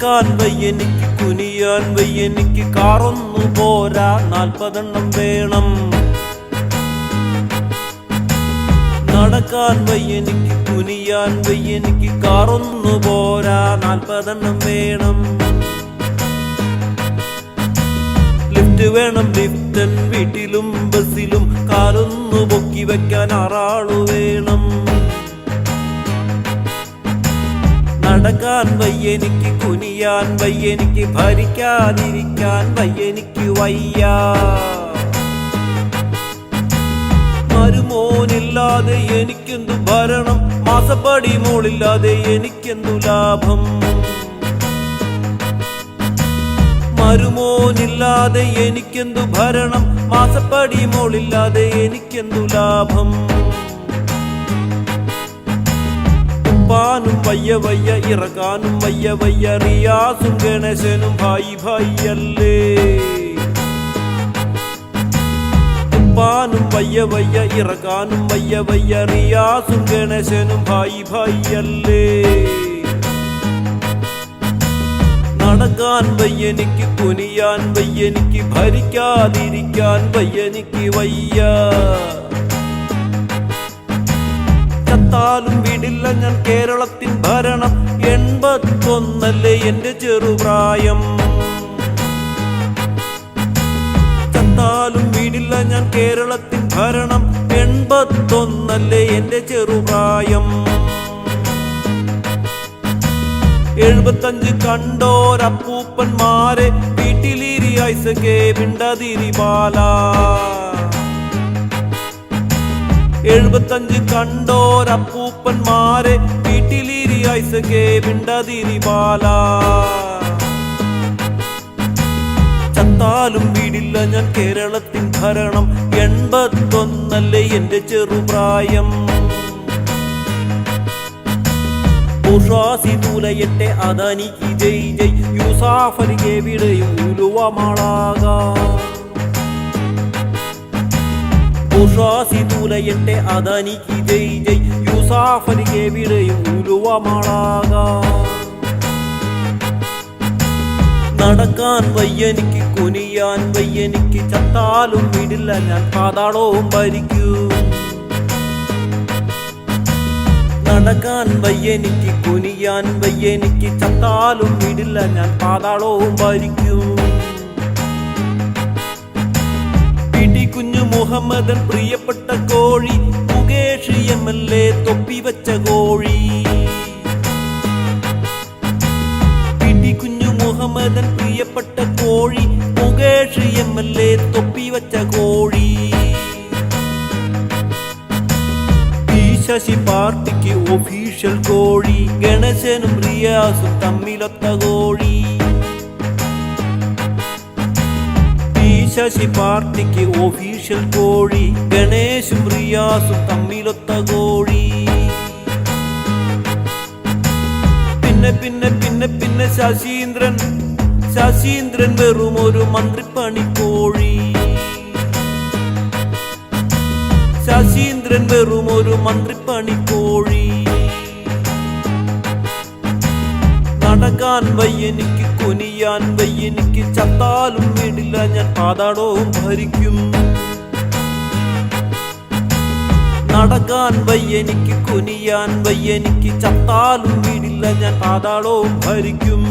നടക്കാൻ വയ്യെനിക്ക്, കുനിയാൻ വയ്യെനിക്ക്, കാറൊന്നു പോരാ 40 എണ്ണം വേണം. നടക്കാൻ വയ്യെനിക്ക്, കുനിയാൻ വയ്യെനിക്ക്, കാറൊന്നു പോരാ 40 എണ്ണം വേണം. ലിഫ്റ്റ് വേണം ലിഫ്റ്റൻ, വീട്ടിലും ബസ്സിലും കാലൊന്നു പൊക്കി വെക്കാൻ 6 ആള് വേണം. നടക്കാൻ വയ്യെനിക്ക്, കുനിയാൻ വയ്യെനിക്ക്, ഭരിക്കാതിരിക്കാൻ വയ്യെനിക്ക് വയ്യ. മരുമോനില്ലാതെ എനിക്കെന്തു ഭരണം, മാസപ്പടി മോളില്ലാതെ എനിക്കെന്തു ലാഭം. മരുമോനില്ലാതെ എനിക്കെന്തു ഭരണം, മാസപ്പടി മോളില്ലാതെ എനിക്കെന്തു ലാഭം. ഉപ്പാനും വയ്യ വയ്യ, ഇറക്കാനും വയ്യ വയ്യ, റിയാസും ഗണേശനും ഭായി ഭായിയല്ലേ. ഉപ്പാനും വയ്യ വയ്യ, ഇറക്കാനും വയ്യ വയ്യ, റിയാസും ഗണേശനും ഭായി ഭായിയല്ലേ. നടക്കാൻ വയ്യെനിക്ക്, കുനിയാൻ വയ്യെനിക്ക്, ഭരിക്കാതിരിക്കാൻ വയ്യെനിക്ക് വയ്യ. ചത്താലും വിടില്ല ഞാൻ കേരളത്തിൻ ഭരണം, 81 എന്റെ ചെറുപ്രായം. ചത്താലും വിടില്ല ഞാൻ കേരളത്തിൻ ഭരണം, 81 എന്റെ ചെറുപ്രായം. 75 കണ്ടോരപ്പൂപ്പന്മാരെ വീട്ടിലിരി ഐസകെ മിണ്ടതിരി ബാല. 75 കണ്ടോരപ്പൂപ്പന്മാരെ വീട്ടിലിരി ഐസകെ മിണ്ടതിരി ബാല. ചത്താലും വീടില്ല ഞാൻ കേരളത്തിൻ ഭരണം, 81 എന്റെ ചെറുപ്രായം. ബുർഷ്വാസി തൂലയട്ടെ അദാനിക്ക് ജയ് ജയ്, യൂസാഫലിക്ക് എവിടെയും ഉലുവമാളാകാം. ബുർഷ്വാസി തൂലയട്ടെ അദാനിക്ക് ജയ് ജയ്, യൂസാഫലിക്ക് എവിടെയും ഉലുവമാളാകാം. നടക്കാൻ വയ്യെനിക്ക്, കുനിയാൻ വയ്യെനിക്ക്, ചത്താലും വിടില്ല ഞാൻ പാതാളവും ഭരിക്കും. നടക്കാൻ വയ്യെനിക്ക്, കുനിയാൻ വയ്യെനിക്ക്, ചത്താലും വിടില്ല ഞാൻ പാതാളവും ഭരിക്കും. പിടി കുഞ്ഞു മുഹമ്മദൻ പ്രിയപ്പെട്ട കോഴി, മുകേഷ് MLA തൊപ്പി വെച്ച കോഴി. പിടി കുഞ്ഞു മുഹമ്മദൻ പ്രിയപ്പെട്ട കോഴി, മുകേഷ് MLA തൊപ്പി വെച്ച കോഴി. ശശി പാർട്ടിക്ക് ഒഫീഷ്യൽ കോഴി, ഗണേശനും റിയാസും തമ്മിലൊത്ത കോഴി. ശശി പാർട്ടിക്ക് ഒഫീഷ്യൽ കോഴി, ഗണേശും റിയാസും തമ്മിലൊത്ത കോഴി. പിന്നെ പിന്നെ പിന്നെ പിന്നെ ശശീന്ദ്രൻ വെറും ഒരു മന്ത്രിപ്പണി കോഴി. ശശീന്ദ്രൻ വെറും ഒരു മന്ത്രിപ്പണി കോഴി. നടക്കാൻ വയ്യെനിക്ക്, കുനിയാൻ വയ്യെനിക്ക്, ചത്താലും വിടില്ല ഞാൻ പാതാളവും ഭരിക്കും. നടക്കാൻ വയ്യെനിക്ക്, കുനിയാൻ വയ്യെനിക്ക്, ചത്താലും വിടില്ല ഞാൻ പാതാളവും ഭരിക്കും.